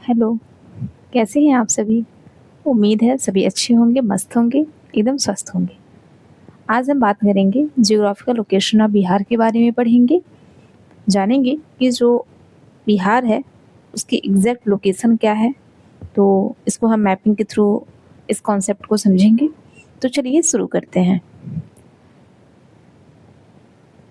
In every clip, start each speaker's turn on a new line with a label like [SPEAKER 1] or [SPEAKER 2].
[SPEAKER 1] Hello, कैसे हैं आप सभी? उम्मीद है सभी अच्छे होंगे, मस्त होंगे, एकदम स्वस्थ होंगे। आज हम बात करेंगे ज्योग्राफिकल लोकेशन ऑफ बिहार के बारे में पढ़ेंगे, जानेंगे कि जो बिहार है उसकी एग्जैक्ट लोकेशन क्या है। तो इसको हम मैपिंग के थ्रू इस कॉन्सेप्ट को समझेंगे। तो चलिए शुरू करते हैं।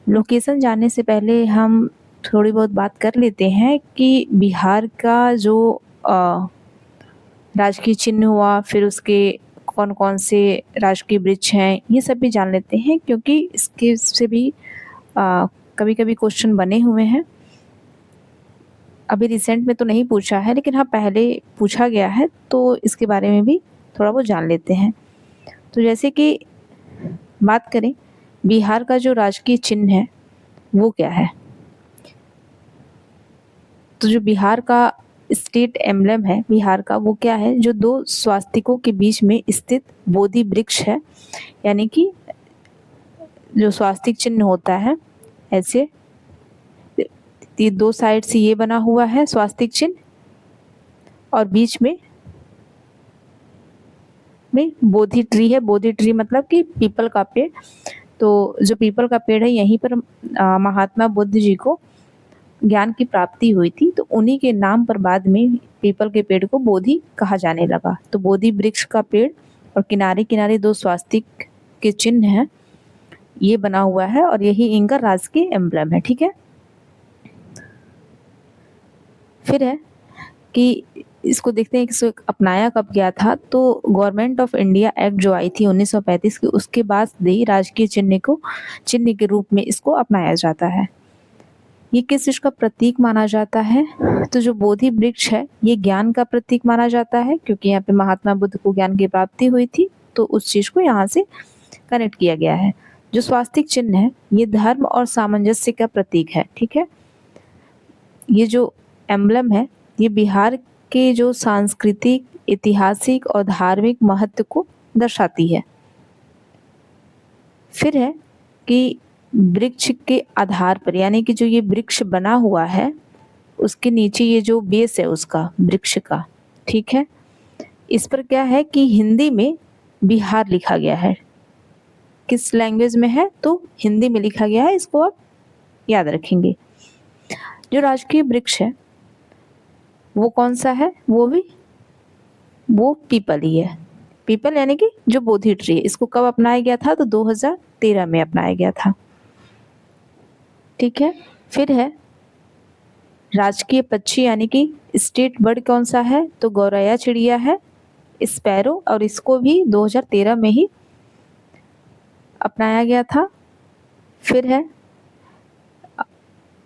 [SPEAKER 1] लोकेशन जानने से पहले हम थोड़ी बहुत बात कर लेते हैं कि बिहार का जो राजकीय चिन्ह हुआ, फिर उसके कौन कौन से राजकीय वृक्ष हैं, ये सब भी जान लेते हैं क्योंकि इसके से भी कभी कभी क्वेश्चन बने हुए हैं। अभी रिसेंट में तो नहीं पूछा है, लेकिन हाँ पहले पूछा गया है, तो इसके बारे में भी थोड़ा बहुत जान लेते हैं। तो जैसे कि बात करें, बिहार का जो राजकीय चिन्ह है वो क्या है। तो जो बिहार का स्टेट एम्बलम है बिहार का, वो क्या है, जो दो स्वास्तिकों के बीच में स्थित बोधि वृक्ष है। यानी कि जो स्वास्तिक चिन्ह होता है, ऐसे दो साइड से ये बना हुआ है स्वास्तिक चिन्ह, और बीच में बोधि ट्री है। बोधि ट्री मतलब कि पीपल का पेड़। तो जो पीपल का पेड़ है, यहीं पर महात्मा बुद्ध जी को ज्ञान की प्राप्ति हुई थी, तो उन्हीं के नाम पर बाद में पीपल के पेड़ को बोधि कहा जाने लगा। तो बोधि वृक्ष का पेड़ और किनारे किनारे दो स्वास्तिक के चिन्ह हैं, ये बना हुआ है, और यही इनका राजकीय एम्बलम है। ठीक है। फिर है कि इसको देखते हैं कि इसको अपनाया कब गया था। तो गवर्नमेंट ऑफ इंडिया एक्ट जो आई थी 1935 की, उसके बाद से ही राजकीय चिन्ह के रूप में इसको अपनाया जाता है। ये किस चीज का प्रतीक माना जाता है? तो जो बोधि वृक्ष है ये ज्ञान का प्रतीक माना जाता है, क्योंकि यहाँ पे महात्मा बुद्ध को ज्ञान की प्राप्ति हुई थी, तो उस चीज को यहाँ से कनेक्ट किया गया है। जो स्वास्तिक चिन्ह है ये धर्म और सामंजस्य का प्रतीक है। ठीक है। ये जो एम्बलम है ये बिहार के जो सांस्कृतिक, ऐतिहासिक और धार्मिक महत्व को दर्शाती है। फिर है कि वृक्ष के आधार पर, यानी कि जो ये वृक्ष बना हुआ है उसके नीचे ये जो बेस है उसका, वृक्ष का, ठीक है, इस पर क्या है कि हिंदी में बिहार लिखा गया है। किस लैंग्वेज में है? तो हिंदी में लिखा गया है। इसको आप याद रखेंगे। जो राजकीय वृक्ष है वो कौन सा है? वो पीपल ही है। पीपल यानी कि जो बोधि ट्री है। इसको कब अपनाया गया था? तो 2013 में अपनाया गया था। ठीक है। फिर है राजकीय पक्षी यानी कि स्टेट बर्ड कौन सा है? तो गौरैया चिड़िया है, स्पैरो, और इसको भी 2013 में ही अपनाया गया था। फिर है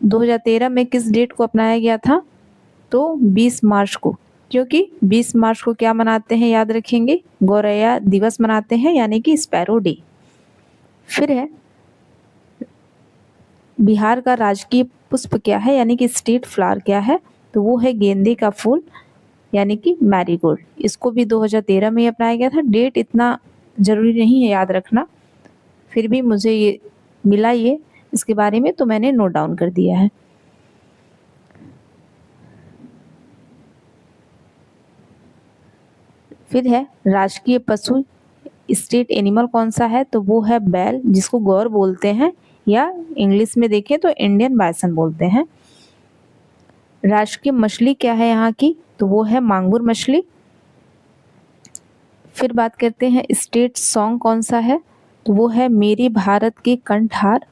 [SPEAKER 1] 2013 में किस डेट को अपनाया गया था? तो 20 मार्च को, क्योंकि 20 मार्च को क्या मनाते हैं? याद रखेंगे, गौरैया दिवस मनाते हैं, यानी कि स्पैरो डे। फिर है बिहार का राजकीय पुष्प क्या है, यानी कि स्टेट फ्लावर क्या है? तो वो है गेंदे का फूल, यानी कि मैरीगोल्ड। इसको भी 2013 में ही अपनाया गया था। डेट इतना जरूरी नहीं है याद रखना, फिर भी मुझे ये मिला ये इसके बारे में, तो मैंने नोट डाउन कर दिया है। फिर है राजकीय पशु, स्टेट एनिमल कौन सा है? तो वो है बैल, जिसको गौर बोलते हैं, या इंग्लिश में देखें तो इंडियन बाइसन बोलते हैं। राष्ट्रीय मछली क्या है यहाँ की? तो वो है मांगुर मछली। फिर बात करते हैं स्टेट सॉन्ग कौन सा है? तो वो है मेरी भारत के कंठहार।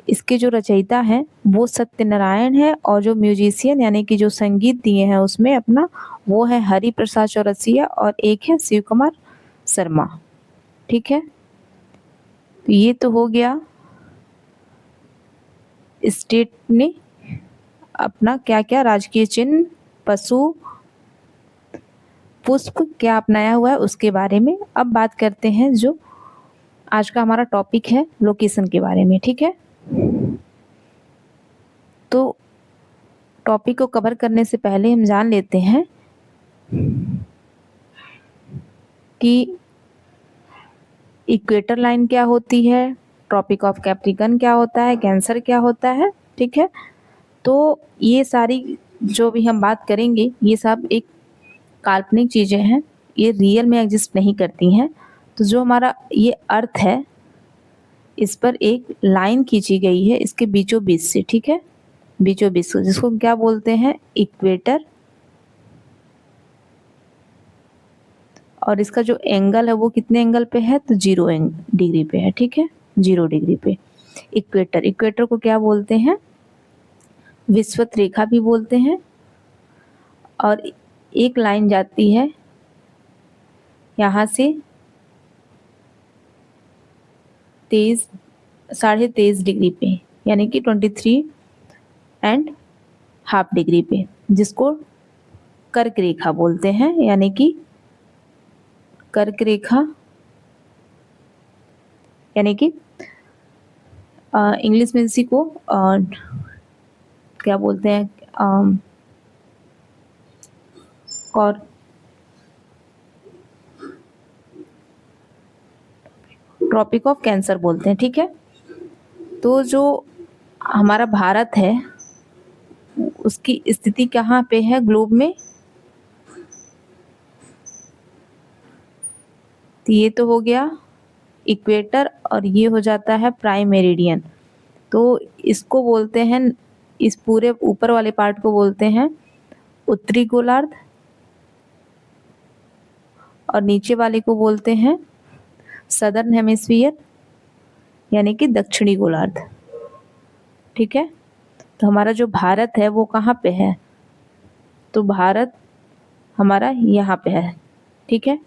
[SPEAKER 1] इसके जो रचयिता हैं वो सत्यनारायण है, और जो म्यूजिशियन यानी कि जो संगीत दिए हैं उसमें अपना, वो है हरि प्रसाद चौरसिया, और एक है शिव कुमार शर्मा। ठीक है। तो ये तो हो गया स्टेट ने अपना क्या क्या राजकीय चिन्ह, पशु, पुष्प क्या अपनाया हुआ है उसके बारे में। अब बात करते हैं जो आज का हमारा टॉपिक है, लोकेशन के बारे में। ठीक है। तो टॉपिक को कवर करने से पहले हम जान लेते हैं कि इक्वेटर लाइन क्या होती है, ट्रॉपिक ऑफ कैप्रिकन क्या होता है, कैंसर क्या होता है। ठीक है। तो ये सारी जो भी हम बात करेंगे ये सब एक काल्पनिक चीज़ें हैं, ये रियल में एग्ज़िस्ट नहीं करती हैं। तो जो हमारा ये अर्थ है, इस पर एक लाइन खींची गई है इसके बीचों-बीच से, ठीक है? बीचों-बीच से, जिसको हम क्या बोलते हैं? इक्वेटर। और इसका जो एंगल है वो कितने एंगल पे है? तो 0 डिग्री पे है, ठीक है? 0 डिग्री पे। इक्वेटर, इक्वेटर को क्या बोलते हैं? विषुवत रेखा भी बोलते हैं। और एक लाइन जाती है यहाँ से 23 साढ़े 23 डिग्री पे, यानी कि 23 एंड हाफ डिग्री पे, जिसको कर्क रेखा बोलते हैं, यानी कि कर्क रेखा, यानी कि इंग्लिश में इसी को क्या बोलते हैं? और ट्रॉपिक ऑफ कैंसर बोलते हैं, ठीक है? तो जो हमारा भारत है उसकी स्थिति कहाँ पे है ग्लोब में? तो ये तो हो गया इक्वेटर, और ये हो जाता है प्राइम मेरिडियन। तो इसको बोलते हैं, इस पूरे ऊपर वाले पार्ट को बोलते हैं उत्तरी गोलार्ध, और नीचे वाले को बोलते हैं सदर्न हेमिस्फीयर, यानी कि दक्षिणी गोलार्ध, ठीक है? तो हमारा जो भारत है वो कहाँ पे है? तो भारत हमारा यहाँ पे है, ठीक है?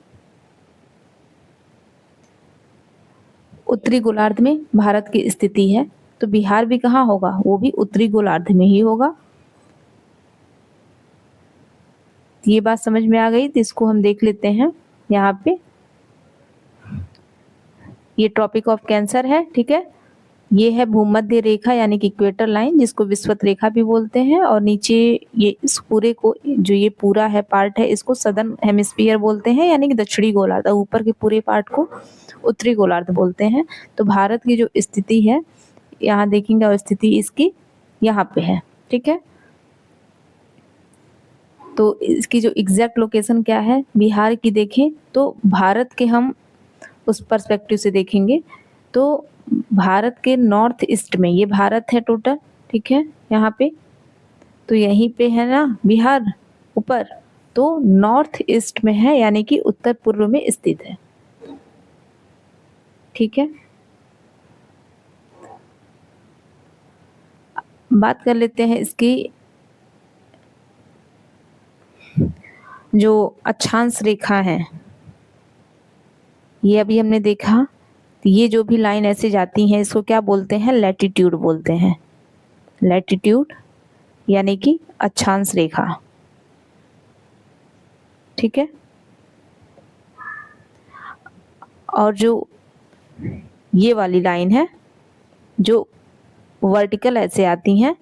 [SPEAKER 1] उत्तरी गोलार्ध में भारत की स्थिति है, तो बिहार भी कहाँ होगा? वो भी उत्तरी गोलार्ध में ही होगा। ये बात समझ में आ गई? तो इसको हम देख लेते हैं यहाँ पे। ये ट्रॉपिक ऑफ कैंसर है, ठीक है? ये है भूमध्य रेखा, यानी कि इक्वेटर लाइन, जिसको विषुवत रेखा भी बोलते हैं। और नीचे ये इस पूरे को, जो ये पूरा है पार्ट है, इसको सदर्न हेमिस्फीयर बोलते हैं, यानी कि दक्षिणी गोलार्ध। ऊपर के पूरे पार्ट को उत्तरी गोलार्ध बोलते हैं। तो भारत की जो स्थिति है, यहाँ देखेंगे, और स्थिति इसकी यहाँ पे है, ठीक है? तो इसकी जो एग्जैक्ट लोकेशन क्या है बिहार की देखें तो, भारत के हम उस पर्सपेक्टिव से देखेंगे तो भारत के नॉर्थ ईस्ट में, ये भारत है टोटल, ठीक है? यहाँ पे तो यहीं पे है ना बिहार ऊपर, तो नॉर्थ ईस्ट में है, यानी कि उत्तर पूर्व में स्थित है, ठीक है? बात कर लेते हैं इसकी जो अक्षांश रेखा है। ये अभी हमने देखा, ये जो भी लाइन ऐसे जाती हैं इसको क्या बोलते हैं? लैटिट्यूड बोलते हैं। लैटिट्यूड यानी कि अक्षांश रेखा, ठीक है? और जो ये वाली लाइन है जो वर्टिकल ऐसे आती हैं,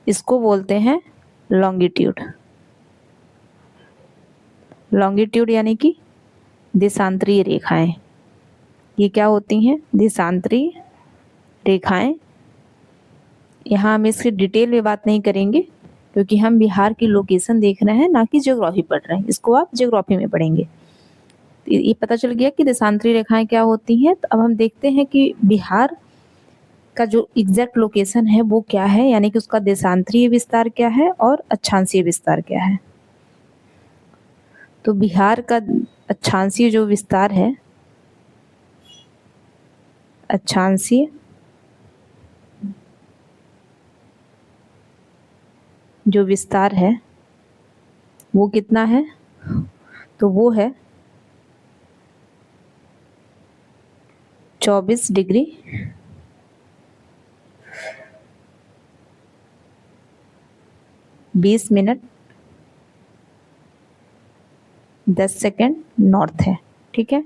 [SPEAKER 1] इसको बोलते हैं लॉन्गिट्यूड। लॉन्गिट्यूड यानी कि देशांतरीय रेखाएं। ये क्या होती हैं? देशांतरीय रेखाएं। यहाँ हम इसकी डिटेल में बात नहीं करेंगे, क्योंकि हम बिहार की लोकेशन देख रहे हैं, ना कि ज्योग्राफी पढ़ रहे हैं। इसको आप ज्योग्राफी में पढ़ेंगे। ये पता चल गया कि देशांतरीय रेखाएं क्या होती हैं। तो अब हम देखते हैं कि बिहार का जो एग्जैक्ट लोकेशन है वो क्या है, यानी कि उसका देशांतरीय विस्तार क्या है और अक्षांशीय विस्तार क्या है। तो बिहार का अक्षांशीय जो विस्तार है, अक्षांशीय जो विस्तार है वो कितना है? तो वो है 24 डिग्री 20 मिनट 10 सेकेंड नॉर्थ है, ठीक है?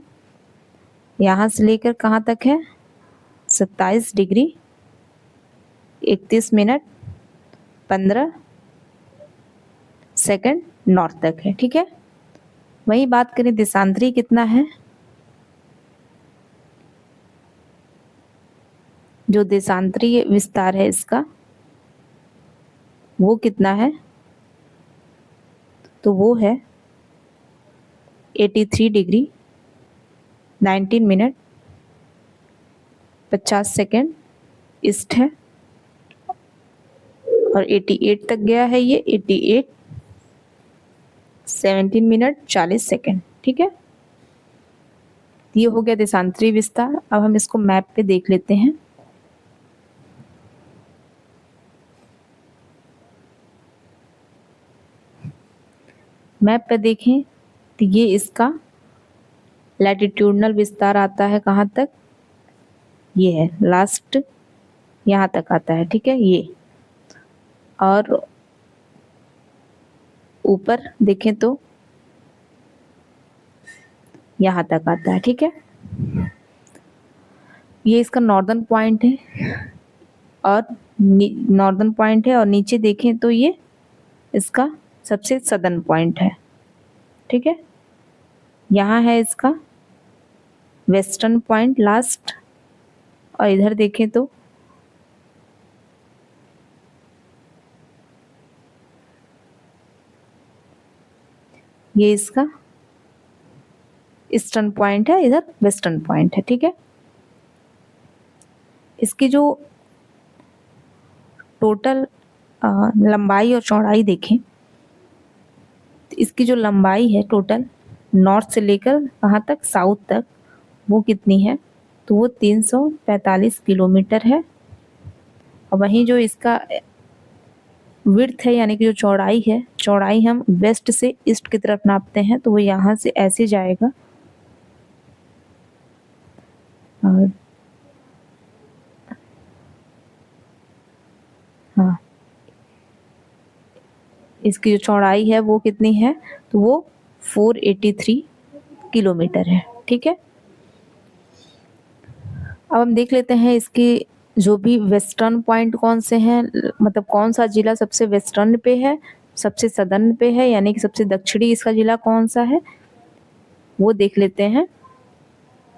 [SPEAKER 1] यहाँ से लेकर कहाँ तक है? 27 डिग्री 31 मिनट 15 सेकेंड नॉर्थ तक है, ठीक है? वही बात करें देशांतरी कितना है, जो देशांतरीय विस्तार है इसका वो कितना है? तो वो है 83 डिग्री 19 मिनट 50 सेकेंड ईस्ट है, और 88 तक गया है ये 88 17 मिनट 40 सेकेंड। ठीक है, ये हो गया देशांतरी विस्तार। अब हम इसको मैप पे देख लेते हैं। मैप पे देखें तो ये इसका लैटिट्यूडनल विस्तार आता है कहाँ तक, ये है लास्ट, यहाँ तक आता है। ठीक है, ये और ऊपर देखें तो यहाँ तक आता है। ठीक है, ये इसका नॉर्दर्न पॉइंट है और नॉर्दर्न पॉइंट है, और नीचे देखें तो ये इसका सबसे सदर्न पॉइंट है। ठीक है, यहाँ है इसका वेस्टर्न पॉइंट लास्ट, और इधर देखें तो ये इसका ईस्टर्न पॉइंट है, इधर वेस्टर्न पॉइंट है। ठीक है, इसकी जो टोटल लंबाई और चौड़ाई देखें तो इसकी जो लंबाई है टोटल नॉर्थ से लेकर कहाँ तक, साउथ तक, वो कितनी है, तो वो 345 किलोमीटर है। और वहीं जो इसका विड्थ है यानी कि जो चौड़ाई है, चौड़ाई हम वेस्ट से ईस्ट की तरफ नापते हैं, तो वो यहाँ से ऐसे जाएगा और हाँ, इसकी जो चौड़ाई है वो कितनी है, तो वो 483 किलोमीटर है। ठीक है, अब हम देख लेते हैं इसकी जो भी वेस्टर्न पॉइंट कौन से हैं, मतलब कौन सा जिला सबसे वेस्टर्न पे है, सबसे सदर्न पे है, यानी कि सबसे दक्षिणी इसका जिला कौन सा है, वो देख लेते हैं।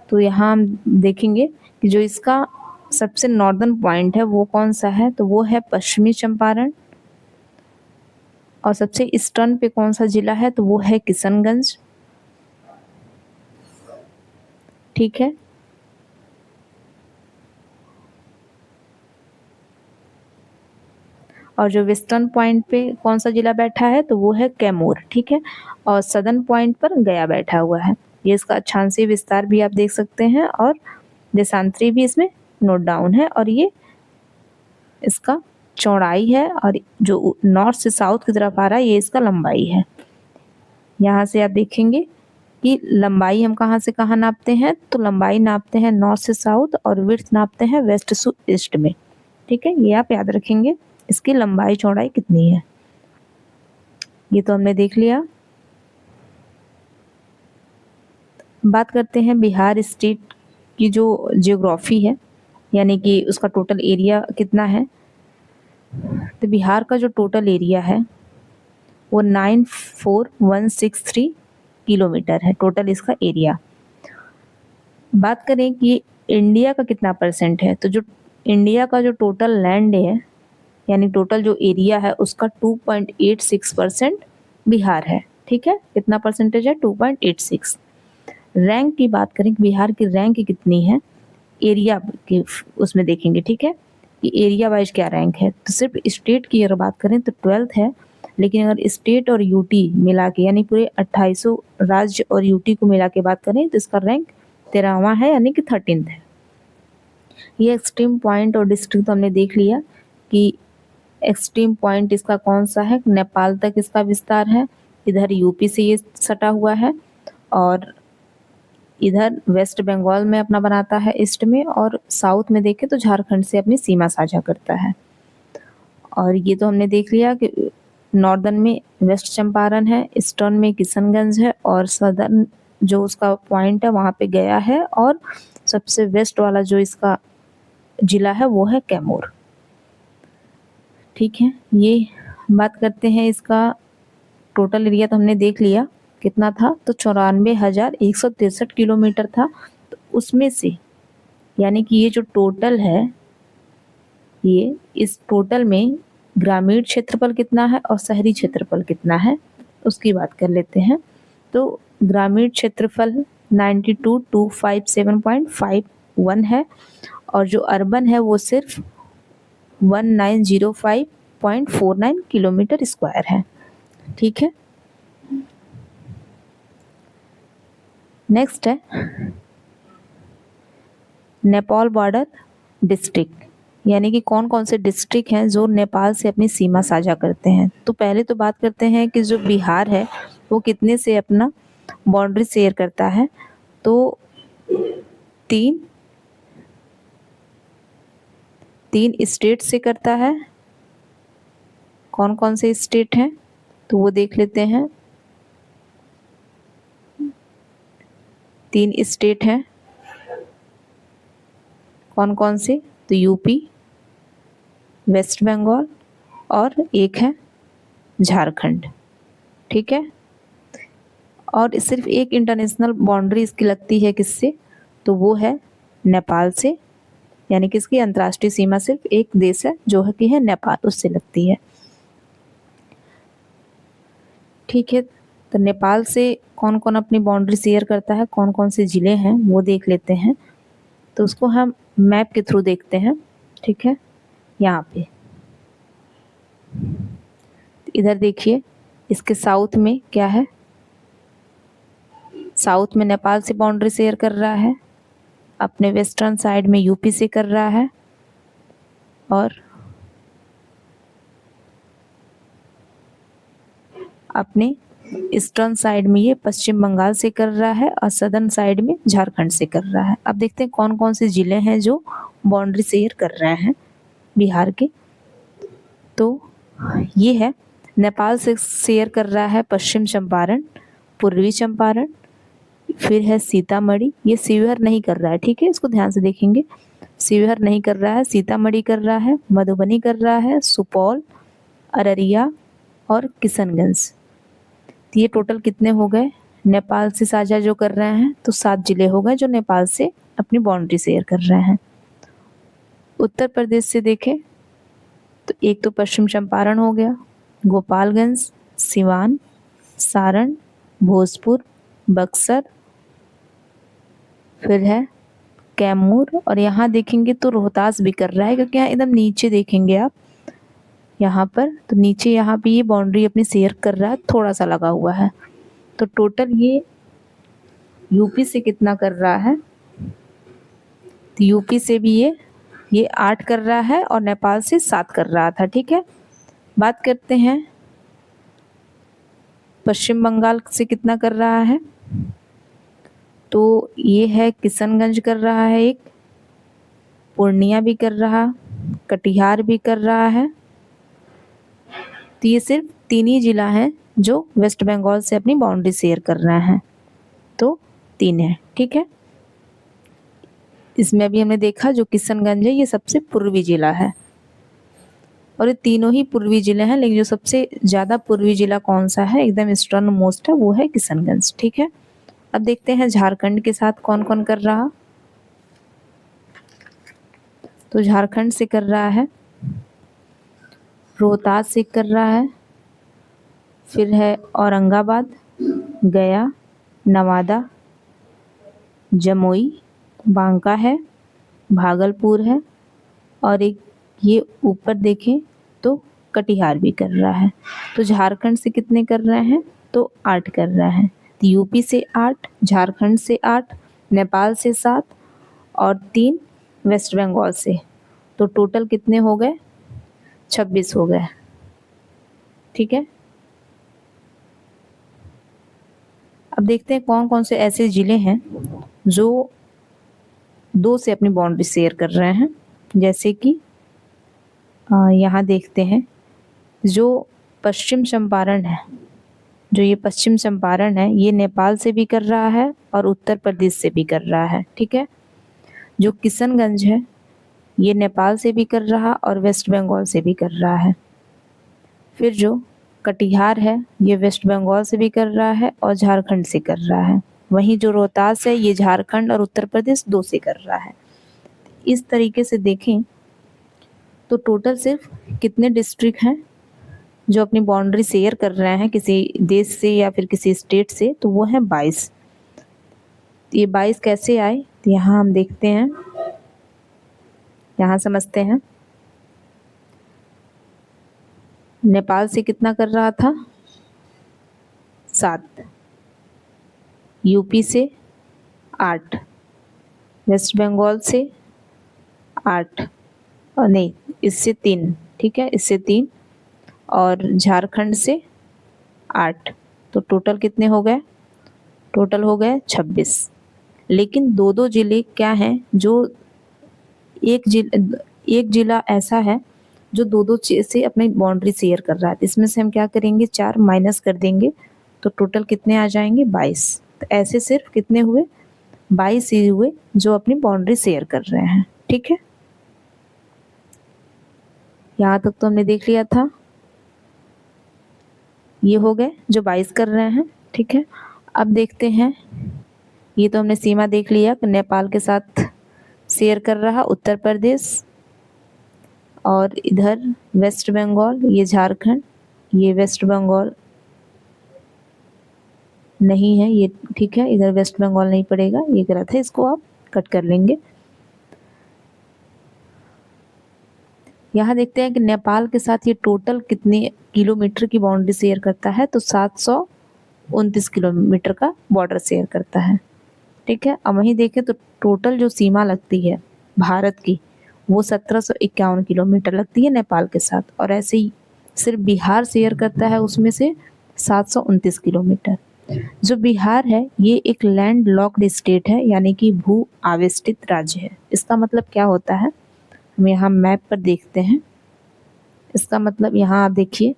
[SPEAKER 1] तो यहाँ हम देखेंगे कि जो इसका सबसे नॉर्दर्न पॉइंट है वो कौन सा है, तो वो है पश्चिमी चंपारण। और सबसे ईस्टर्न पे कौन सा जिला है, तो वो है किशनगंज। ठीक है, और जो वेस्टर्न पॉइंट पे कौन सा जिला बैठा है, तो वो है कैमूर। ठीक है, और सदर्न पॉइंट पर गया बैठा हुआ है। ये इसका अक्षांशीय विस्तार भी आप देख सकते हैं, और देशांतरी भी इसमें नोट डाउन है, और ये इसका चौड़ाई है, और जो नॉर्थ से साउथ की तरफ आ रहा है ये इसका लंबाई है। यहाँ से आप देखेंगे कि लंबाई हम कहाँ से कहाँ नापते हैं, तो लंबाई नापते हैं नॉर्थ से साउथ, और विड्थ नापते हैं वेस्ट से ईस्ट में। ठीक है, ये आप याद रखेंगे, इसकी लंबाई चौड़ाई कितनी है। ये तो हमने देख लिया। बात करते हैं बिहार स्टेट की जो जियोग्राफी है, यानी कि उसका टोटल एरिया कितना है। तो बिहार का जो टोटल एरिया है वो 94163 किलोमीटर है, टोटल इसका एरिया। बात करें कि इंडिया का कितना परसेंट है, तो जो इंडिया का जो टोटल लैंड है यानी टोटल जो एरिया है उसका 2.86% बिहार है। ठीक है, कितना परसेंटेज है, 2.86। रैंक की बात करें कि बिहार की रैंक कितनी है एरिया की, उसमें देखेंगे। ठीक है, कि एरिया वाइज क्या रैंक है। तो सिर्फ स्टेट की अगर बात करें तो 12th है, लेकिन अगर स्टेट और यूटी मिला के यानी पूरे 2800 राज्य और यूटी को मिला के बात करें तो इसका रैंक 13वां है, यानी कि 13th है। ये एक्सट्रीम पॉइंट और डिस्ट्रिक्ट तो हमने देख लिया कि एक्सट्रीम पॉइंट इसका कौन सा है, नेपाल तक इसका विस्तार है, इधर यूपी से ये सटा हुआ है, और इधर वेस्ट बंगाल में अपना बनाता है ईस्ट में, और साउथ में देखें तो झारखंड से अपनी सीमा साझा करता है। और ये तो हमने देख लिया कि नॉर्दर्न में वेस्ट चंपारण है, ईस्टर्न में किशनगंज है, और सदर्न जो उसका पॉइंट है वहाँ पे गया है, और सबसे वेस्ट वाला जो इसका जिला है वो है कैमूर। ठीक है, ये बात करते हैं इसका टोटल एरिया तो हमने देख लिया कितना था, तो 94,163 किलोमीटर था। तो उसमें से यानी कि ये जो टोटल है, ये इस टोटल में ग्रामीण क्षेत्रफल कितना है और शहरी क्षेत्रफल कितना है उसकी बात कर लेते हैं। तो ग्रामीण क्षेत्रफल 92,257.51 है और जो अर्बन है वो सिर्फ 1905.49 किलोमीटर स्क्वायर है। ठीक है, नेक्स्ट है नेपाल बॉर्डर डिस्ट्रिक्ट, यानी कि कौन कौन से डिस्ट्रिक्ट हैं जो नेपाल से अपनी सीमा साझा करते हैं। तो पहले तो बात करते हैं कि जो बिहार है वो कितने से अपना बाउंड्री शेयर करता है। तो तीन स्टेट से करता है। कौन कौन से स्टेट हैं तो वो देख लेते हैं। 3 स्टेट हैं। कौन कौन से? तो यूपी, वेस्ट बंगाल और एक है झारखंड। ठीक है, और सिर्फ एक इंटरनेशनल बाउंड्री इसकी लगती है किससे? तो वो है नेपाल से, यानी कि इसकी अंतर्राष्ट्रीय सीमा सिर्फ एक देश है जो है कि है नेपाल, उससे लगती है। ठीक है, तो नेपाल से कौन कौन अपनी बाउंड्री शेयर करता है, कौन कौन से ज़िले हैं वो देख लेते हैं। तो उसको हम मैप के थ्रू देखते हैं। ठीक है, यहाँ पे इधर देखिए, इसके साउथ में क्या है? साउथ में नेपाल से बाउंड्री शेयर कर रहा है, अपने वेस्टर्न साइड में यूपी से कर रहा है, और अपने ईस्टर्न साइड में ये पश्चिम बंगाल से कर रहा है और सदर्न साइड में झारखंड से कर रहा है। अब देखते हैं कौन कौन से ज़िले हैं जो बाउंड्री शेयर कर रहे हैं बिहार के। तो ये है, नेपाल से शेयर कर रहा है पश्चिम चंपारण, पूर्वी चंपारण, फिर है सीतामढ़ी। ये शिवहर नहीं कर रहा है, ठीक है, इसको ध्यान से देखेंगे। शिवहर नहीं कर रहा है, सीतामढ़ी कर रहा है, मधुबनी कर रहा है, सुपौल, अररिया और किशनगंज। तो ये टोटल कितने हो गए नेपाल से साझा जो कर रहे हैं? तो 7 जिले हो गए जो नेपाल से अपनी बाउंड्री शेयर कर रहे हैं। उत्तर प्रदेश से देखें तो एक तो पश्चिम चंपारण हो गया, गोपालगंज, सिवान, सारण, भोजपुर, बक्सर, फिर है कैमूर, और यहाँ देखेंगे तो रोहतास भी कर रहा है, क्योंकि यहाँ एकदम नीचे देखेंगे आप यहाँ पर, तो नीचे यहाँ पे ये बाउंड्री अपनी शेयर कर रहा है, थोड़ा सा लगा हुआ है। तो टोटल ये यूपी से कितना कर रहा है? तो यूपी से भी ये 8 कर रहा है और नेपाल से 7 कर रहा था। ठीक है, बात करते हैं पश्चिम बंगाल से कितना कर रहा है। तो ये है किशनगंज कर रहा है, एक पूर्णिया भी कर रहा, कटिहार भी कर रहा है। तो ये सिर्फ 3 ही जिला हैं जो वेस्ट बंगाल से अपनी बाउंड्री शेयर कर रहे हैं। तो 3 है। ठीक है, इसमें अभी हमने देखा जो किशनगंज है ये सबसे पूर्वी जिला है, और ये तीनों ही पूर्वी जिले हैं, लेकिन जो सबसे ज़्यादा पूर्वी जिला कौन सा है, एकदम ईस्टर्न मोस्ट है, वो है किशनगंज। ठीक है, अब देखते हैं झारखंड के साथ कौन कौन कर रहा। तो झारखंड से कर रहा है, रोहतास से कर रहा है, फिर है औरंगाबाद, गया, नवादा, जमुई, बांका है, भागलपुर है, और एक ये ऊपर देखें तो कटिहार भी कर रहा है। तो झारखंड से कितने कर रहे हैं? तो 8 कर रहा है। तो यूपी से 8, झारखंड से 8, नेपाल से 7 और 3 वेस्ट बंगाल से। तो टोटल कितने हो गए? 26 हो गए। ठीक है, अब देखते हैं कौन कौन से ऐसे ज़िले हैं जो 2 से अपनी बाउंड्री शेयर कर रहे हैं। जैसे कि यहाँ देखते हैं जो पश्चिम चंपारण है, जो ये पश्चिम चंपारण है ये नेपाल से भी कर रहा है और उत्तर प्रदेश से भी कर रहा है। ठीक है, जो किशनगंज है ये नेपाल से भी कर रहा और वेस्ट बंगाल से भी कर रहा है। फिर जो कटिहार है ये वेस्ट बंगाल से भी कर रहा है और झारखंड से कर रहा है। वहीं जो रोहतास है ये झारखंड और उत्तर प्रदेश 2 से कर रहा है। इस तरीके से देखें तो टोटल सिर्फ कितने डिस्ट्रिक्ट हैं? जो अपनी बाउंड्री शेयर कर रहे हैं किसी देश से या फिर किसी स्टेट से, तो वो है 22। ये 22 कैसे आए, तो यहाँ हम देखते हैं, यहाँ समझते हैं। नेपाल से कितना कर रहा था, 7, यूपी से 8, वेस्ट बंगाल से 8, और नहीं इससे 3, ठीक है, इससे 3, और झारखंड से 8, तो टोटल कितने हो गए, टोटल हो गए 26। लेकिन दो दो जिले क्या हैं, जो एक जिला ऐसा है जो दो दो से अपनी बाउंड्री शेयर कर रहा है, तो इसमें से हम क्या करेंगे, 4 माइनस कर देंगे, तो टोटल कितने आ जाएंगे, 22। तो ऐसे सिर्फ कितने हुए, 22 ही हुए जो अपनी बाउंड्री शेयर कर रहे हैं। ठीक है, यहाँ तक तो हमने देख लिया था, ये हो गए जो 22 कर रहे हैं। ठीक है, अब देखते हैं, ये तो हमने सीमा देख लिया कि नेपाल के साथ शेयर कर रहा उत्तर प्रदेश, और इधर वेस्ट बंगाल, ये झारखंड, ये वेस्ट बंगाल नहीं है ये, ठीक है, इधर वेस्ट बंगाल नहीं पड़ेगा, ये गलत है, इसको आप कट कर लेंगे। यहाँ देखते हैं कि नेपाल के साथ ये टोटल कितने किलोमीटर की बाउंड्री शेयर करता है, तो 729 किलोमीटर का बॉर्डर शेयर करता है। ठीक है, अब वहीं देखें तो टोटल जो सीमा लगती है भारत की, वो 1751 किलोमीटर लगती है नेपाल के साथ, और ऐसे ही सिर्फ बिहार शेयर करता है उसमें से 729 किलोमीटर। जो बिहार है ये एक लैंड लॉक्ड स्टेट है, यानी कि भू आवेष्टित राज्य है। इसका मतलब क्या होता है, हम यहाँ मैप पर देखते हैं। इसका मतलब यहाँ आप देखिए,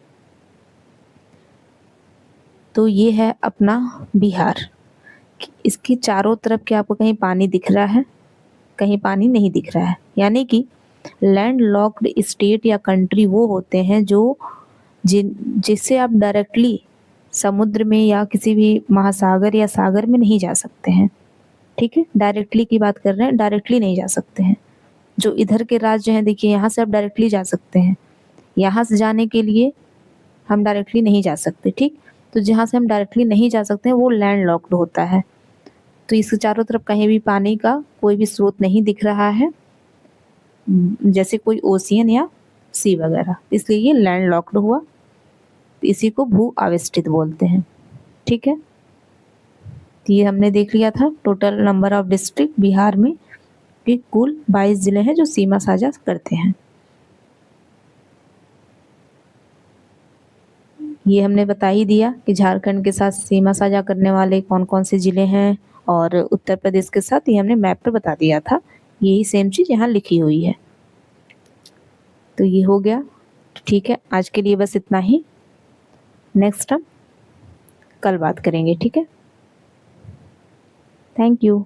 [SPEAKER 1] तो ये है अपना बिहार, इसकी चारों तरफ क्या आपको कहीं पानी दिख रहा है, कहीं पानी नहीं दिख रहा है। यानी कि लैंड लॉक्ड स्टेट या कंट्री वो होते हैं जो जिससे आप डायरेक्टली समुद्र में या किसी भी महासागर या सागर में नहीं जा सकते हैं। ठीक है, डायरेक्टली की बात कर रहे हैं, डायरेक्टली नहीं जा सकते हैं। जो इधर के राज्य हैं, देखिए यहाँ से आप डायरेक्टली जा सकते हैं, यहाँ से जाने के लिए हम डायरेक्टली नहीं जा सकते। ठीक, तो जहाँ से हम डायरेक्टली नहीं जा सकते हैं वो लैंड लॉक्ड होता है। तो इसके चारों तरफ कहीं भी पानी का कोई भी स्रोत नहीं दिख रहा है, जैसे कोई ओशियन या सी वगैरह, इसलिए ये लैंड लॉक्ड हुआ, इसी को भू आवेष्टित बोलते हैं। ठीक है, तो ये हमने देख लिया था total number of district Bihar में कि कुल 22 जिले हैं जो सीमा साझा करते हैं। ये हमने बता ही दिया कि झारखंड के साथ सीमा साझा करने वाले कौन कौन से जिले हैं, और उत्तर प्रदेश के साथ ये हमने मैप पर बता दिया था। यही सेम चीज़ यहाँ लिखी हुई है। तो ये हो गया। ठीक है, आज के लिए बस इतना ही, नेक्स्ट हम कल बात करेंगे। ठीक है, थैंक यू।